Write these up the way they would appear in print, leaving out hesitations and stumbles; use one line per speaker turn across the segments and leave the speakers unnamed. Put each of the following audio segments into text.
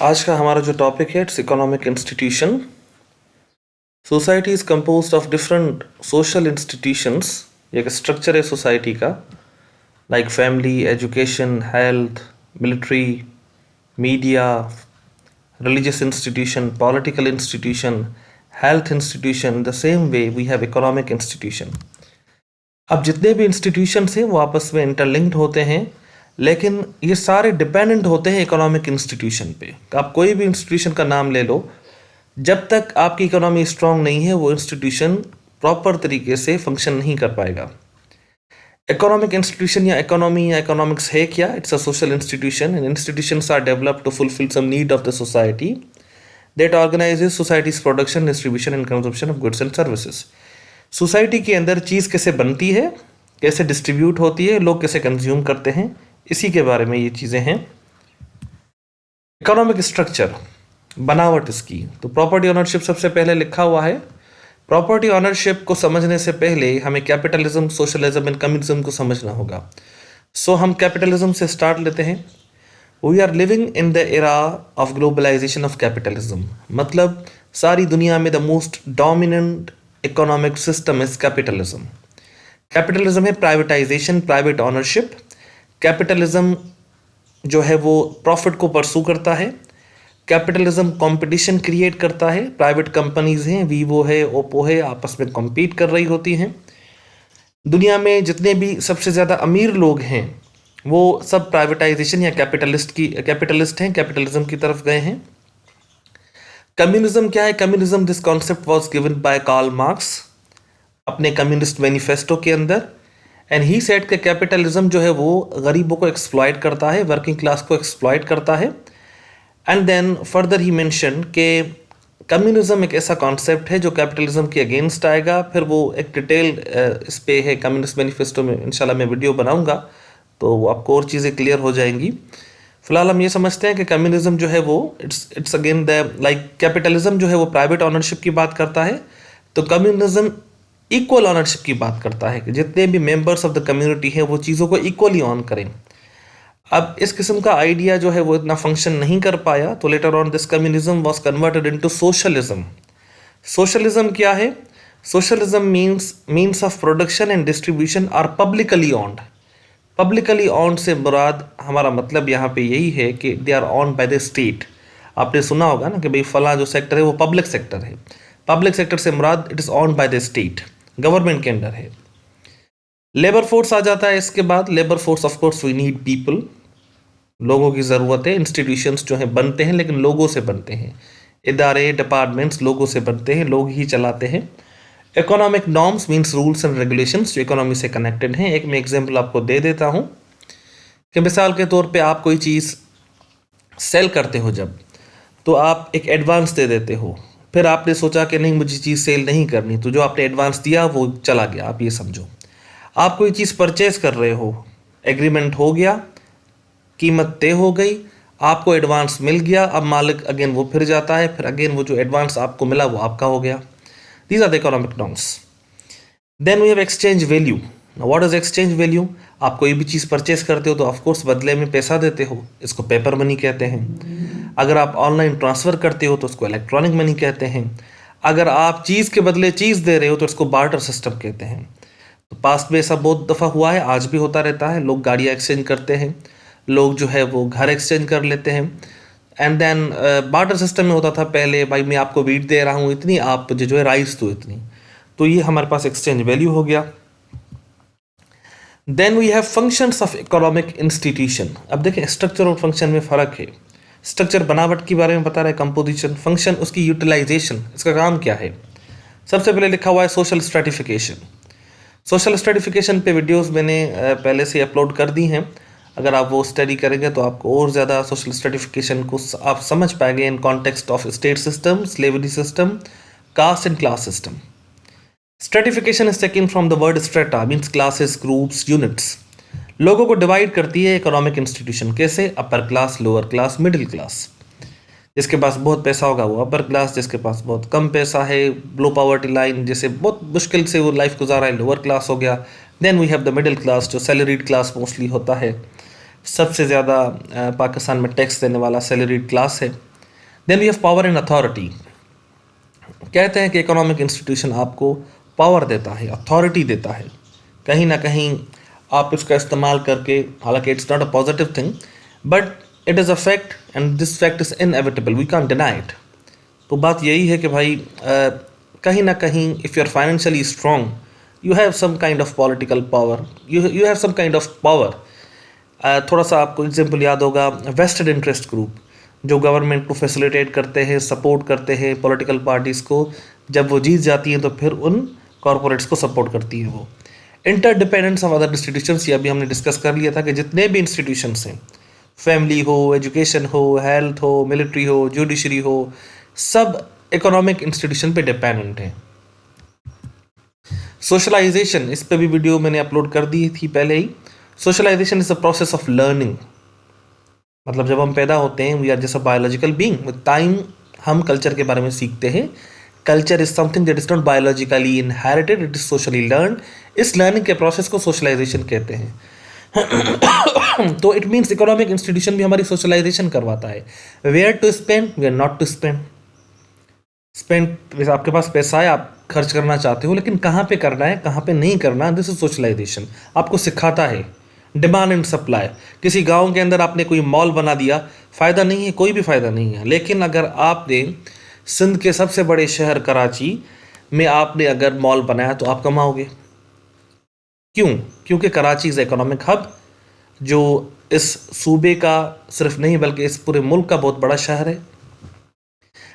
आज का हमारा जो टॉपिक है it's economic institution. Society is composed of different social institutions. एक स्ट्रक्चर है सोसाइटी का, like family, education, health, military, media, religious institution, political institution, health institution. The same way we have economic institution. अब जितने भी institutions हैं वो आपस में इंटरलिंक्ड होते हैं, लेकिन ये सारे डिपेंडेंट होते हैं इकोनॉमिक इंस्टीट्यूशन पे। आप कोई भी इंस्टीट्यूशन का नाम ले लो, जब तक आपकी इकोनॉमी स्ट्रांग नहीं है वो इंस्टीट्यूशन प्रॉपर तरीके से फंक्शन नहीं कर पाएगा। इकोनॉमिक इंस्टीट्यूशन या इकोनॉमी या इकोनॉमिक्स है क्या? It's a social institution and institutions are developed to fulfil some need of the society that organises society's production, distribution and consumption of goods and services. Society के अंदर चीज़ कैसे बनती है, कैसे डिस्ट्रीब्यूट होती है, लोग कैसे कंज्यूम करते हैं, इसी के बारे में ये चीज़ें हैं। इकोनॉमिक स्ट्रक्चर, बनावट इसकी, तो प्रॉपर्टी ओनरशिप सबसे पहले लिखा हुआ है। प्रॉपर्टी ओनरशिप को समझने से पहले हमें कैपिटलिज्म, सोशलिज्म एंड कम्युनिज्म को समझना होगा। सो हम कैपिटलिज्म से स्टार्ट लेते हैं। We are living in the era of globalisation of capitalism. मतलब सारी दुनिया में the most dominant economic system is capitalism. Capitalism है प्राइवेटाइजेशन, प्राइवेट ओनरशिप। कैपिटलिज्म जो है वो प्रॉफिट को परसू करता है। कैपिटलिज्म कंपटीशन क्रिएट करता है। प्राइवेट कंपनीज हैं, वीवो है, ओप्पो है, आपस में कॉम्पीट कर रही होती हैं। दुनिया में जितने भी सबसे ज़्यादा अमीर लोग हैं वो सब प्राइवेटाइजेशन या कैपिटलिस्ट हैं, कैपिटलिज्म की तरफ गए हैं। कम्युनिज्म क्या है? Communism, this concept was given by Karl Marx अपने कम्युनिस्ट मैनिफेस्टो के अंदर, एंड ही सेड कि कैपिटलिज्म जो है वो गरीबों को एक्सप्लॉइट करता है, वर्किंग क्लास को एक्सप्लॉइट करता है। And then further he mention कि कम्युनिज्म एक ऐसा कॉन्सेप्ट है जो कैपिटलिज्म के अगेंस्ट आएगा। फिर वो एक डिटेल इस पे है कम्युनिस्ट मैनिफेस्टो में, इंशाल्लाह मैं वीडियो बनाऊंगा तो आपको और चीज़ें क्लियर हो जाएंगी। फिलहाल हम ये समझते हैं कि कम्युनिज्म जो है वो it's again the like capitalism जो है वो प्राइवेट ऑनरशिप की बात करता है, तो कम्युनिज्म इक्वल ऑनरशिप की बात करता है कि जितने भी मेंबर्स ऑफ द कम्युनिटी हैं वो चीज़ों को इक्वली ऑन करें। अब इस किस्म का आइडिया जो है वो इतना फंक्शन नहीं कर पाया, तो later on this communism was converted into socialism. Socialism क्या है? Socialism means of production and distribution are publicly owned. Publicly owned से मुराद हमारा मतलब यहाँ पे यही है कि they are owned by the state. आपने सुना होगा ना कि भाई फला जो सेक्टर है वो पब्लिक सेक्टर है। पब्लिक सेक्टर से मुराद it is owned by the state, government के अंडर है। लेबर फोर्स आ जाता है इसके बाद। Labour force of course we need people, लोगों की ज़रूरत है। इंस्टीट्यूशंस जो हैं बनते हैं लेकिन लोगों से बनते हैं, इदारे, डिपार्टमेंट्स लोगों से बनते हैं, लोग ही चलाते हैं। Economic norms means rules and regulations जो इकोनॉमी से कनेक्टेड हैं। एक मैं एग्जांपल आपको दे देता हूँ कि मिसाल के तौर पे आप कोई चीज़ सेल करते हो जब, तो आप एक एडवांस दे देते हो। फिर आपने सोचा कि नहीं मुझे चीज़ सेल नहीं करनी, तो जो आपने एडवांस दिया वो चला गया। आप ये समझो आप कोई चीज़ परचेज कर रहे हो, एग्रीमेंट हो गया, कीमत तय हो गई, आपको एडवांस मिल गया। अब मालिक अगेन वो फिर जाता है, फिर अगेन वो जो एडवांस आपको मिला वो आपका हो गया। These are the economic norms. Then we have exchange value. What is exchange value? आप कोई भी चीज़ परचेज करते हो तो ऑफकोर्स बदले में पैसा देते हो, इसको पेपर मनी कहते हैं। अगर आप ऑनलाइन ट्रांसफ़र करते हो तो उसको इलेक्ट्रॉनिक मनी कहते हैं। अगर आप चीज़ के बदले चीज़ दे रहे हो तो इसको बार्टर सिस्टम कहते हैं। तो पास्ट में ऐसा बहुत दफ़ा हुआ है, आज भी होता रहता है। लोग गाड़ियाँ एक्सचेंज करते हैं, लोग जो है वो घर एक्सचेंज कर लेते हैं। एंड देन बार्टर सिस्टम में होता था पहले, भाई मैं आपको वीट दे रहा हूँ इतनी, आप मुझे जो है राइस दो इतनी। तो ये हमारे पास एक्सचेंज वैल्यू हो गया। Then we have functions of economic institution. अब देखें स्ट्रक्चर और फंक्शन में फ़र्क है। स्ट्रक्चर बनावट के बारे में बता रहा है, कंपोजिशन। फंक्शन उसकी यूटिलाइजेशन, इसका काम क्या है। सबसे पहले लिखा हुआ है सोशल स्ट्रेटिफिकेशन। सोशल स्ट्रेटिफिकेशन पे वीडियोस मैंने पहले से अपलोड कर दी हैं। अगर आप वो स्टडी करेंगे तो आपको और ज़्यादा सोशल स्ट्रेटिफिकेशन को आप समझ पाएंगे in context of state system, slavery system, caste and class system. Stratification is taken from the word strata, means classes, groups, units. लोगों को डिवाइड करती है इकोनॉमिक इंस्टीट्यूशन। कैसे? Upper class, lower class, middle class. जिसके पास बहुत पैसा होगा वो अपर क्लास, जिसके पास बहुत कम पैसा है, लो पावर्टी लाइन, जैसे बहुत मुश्किल से वो लाइफ गुजारा है, लोअर क्लास हो गया। Then we have the middle class जो सैलरीड क्लास मोस्टली होता है। सबसे ज़्यादा पाकिस्तान में टैक्स देने वाला सैलरीड क्लास है। Then we have power and authority. कहते हैं कि इकोनॉमिक इंस्टीट्यूशन आपको पावर देता है, अथॉरिटी देता है। कहीं ना कहीं आप इसका इस्तेमाल करके, हालांकि it's not a positive thing, but it is a fact and this fact is inevitable, we can't deny it. तो बात यही है कि भाई कहीं ना कहीं if you are financially strong, you have some kind of political power, you have some kind of power. थोड़ा सा आपको एग्जाम्पल याद होगा, वेस्टेड इंटरेस्ट ग्रुप जो गवर्नमेंट को फैसिलिटेट करते हैं, सपोर्ट करते हैं पॉलिटिकल पार्टीज़ को, जब वो जीत जाती हैं तो फिर उन कॉरपोरेट्स को सपोर्ट करती है वो। इंटरडिपेंडेंस ऑफ अदर इंस्टीट्यूशंस, ये अभी हमने डिस्कस कर लिया था कि जितने भी इंस्टीट्यूशंस हैं, फैमिली हो, एजुकेशन हो, हेल्थ हो, मिलिट्री हो, जुडिशरी हो, सब इकोनॉमिक इंस्टीट्यूशन पे डिपेंडेंट हैं। सोशलाइजेशन, इस पे भी वीडियो मैंने अपलोड कर दी थी पहले ही। Socialisation is a process of learning, मतलब जब हम पैदा होते हैं we are just a biological being, with time हम कल्चर के बारे में सीखते हैं। Culture is something that is not biologically inherited, it is socially learn. इस लर्निंग के प्रोसेस को सोशलाइजेशन कहते हैं। तो इट मीन्स इकोनॉमिक इंस्टीट्यूशन भी हमारी सोशलाइजेशन करवाता है। Where to spend, where not to spend. Spend, आपके पास पैसा है, आप खर्च करना चाहते हो, लेकिन कहाँ पे करना है, कहाँ पे नहीं करना, दिस इज सोशलाइजेशन। आपको सिखाता है। डिमांड एंड सप्लाई, किसी गांव के अंदर आपने कोई मॉल बना दिया, फ़ायदा नहीं है, कोई भी फ़ायदा नहीं है। लेकिन अगर आपने सिंध के सबसे बड़े शहर कराची में आपने अगर मॉल बनाया तो आप कमाओगे। क्यों? क्योंकि कराची इज़ इकोनॉमिक हब, जो इस सूबे का सिर्फ नहीं बल्कि इस पूरे मुल्क का बहुत बड़ा शहर है।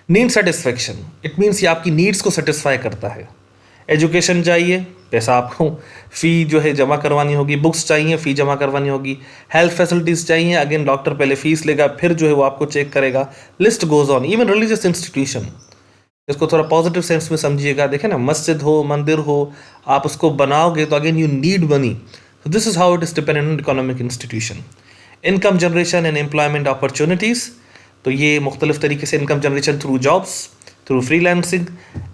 नीड सेटिस्फेक्शन, इट मीन्स ये आपकी नीड्स को सेटिस्फाई करता है। एजुकेशन चाहिए, पैसा आपको फ़ी जो है जमा करवानी होगी। बुक्स चाहिए, फ़ी जमा करवानी होगी। हेल्थ फैसिलिटीज़ चाहिए, अगेन डॉक्टर पहले फ़ीस लेगा, फिर जो है वो आपको चेक करेगा। List goes on. Even religious institution, इसको थोड़ा पॉजिटिव सेंस में समझिएगा। देखें ना, मस्जिद हो, मंदिर हो, आप उसको बनाओगे तो again you need money. So this is how it is dependent on economic institution. Income generation and employment opportunities, तो ये मुख्तलिफ तरीके से income generation through jobs, through freelancing.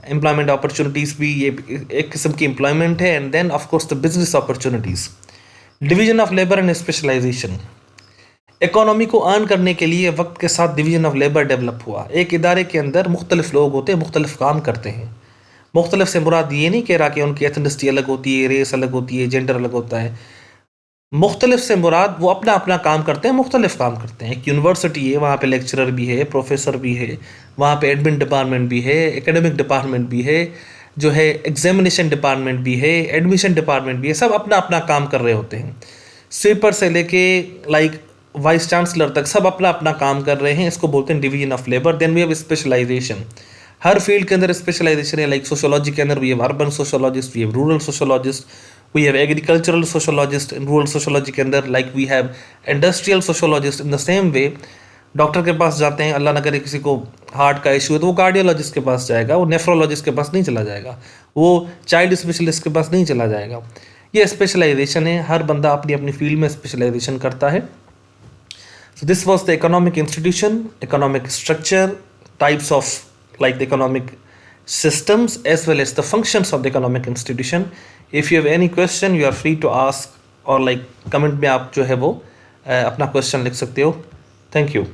Employment opportunities भी ये एक किस्म की एम्प्लॉयमेंट है। And then of course the business opportunities. Division of labour and specialisation, economy को अर्न करने के लिए वक्त के साथ डिवीजन ऑफ लेबर डेवलप हुआ। एक इदारे के अंदर मुख्तलिफ लोग होते हैं, मुख्तलिफ काम करते हैं। मुख्तलिफ से मुराद ये नहीं कह रहा कि उनकी एथनिसिटी अलग होती है, रेस अलग होती है, जेंडर अलग होता है। मुख्तलिफ से मुराद वो अपना अपना काम करते हैं, मुख्तलिफ काम करते हैं। एक यूनिवर्सिटी है, वहाँ पे लेक्चरर भी है, प्रोफेसर भी है, वहाँ पे एडमिन डिपार्टमेंट भी है, एकेडमिक डिपार्टमेंट भी है, जो है एग्जामिनेशन डिपार्टमेंट भी है, एडमिशन डिपार्टमेंट भी है। सब अपना अपना काम कर रहे होते हैं। स्वीपर से लेके लाइक वाइस चांसलर तक सब अपना अपना काम कर रहे हैं। इसको बोलते हैं division of labour. Then we have specialisation, हर फील्ड के अंदर स्पेशलाइजेशन है। लाइक सोशोलॉजी के अंदर we have urban sociologist, we have rural sociologist, we have agricultural sociologist. In rural sociology के अंदर like we have industrial sociologist. In the same way doctor के पास जाते हैं, अल्लाह न करे किसी को हार्ट का इशू है तो वो कार्डियोलॉजिस्ट के पास जाएगा, वो नेफ्रोलॉजिस्ट के पास नहीं चला जाएगा, वो चाइल्ड स्पेशलिस्ट के पास नहीं चला जाएगा। ये स्पेशलाइजेशन है, हर बंदा अपनी अपनी फील्ड में स्पेशलाइजेशन करता है। So this was the economic institution, economic structure, types of like the economic systems as well as the functions of the economic institution. If you have any question, you are free to ask or like comment में आप जो है वो अपना question लिख सकते हो. Thank you.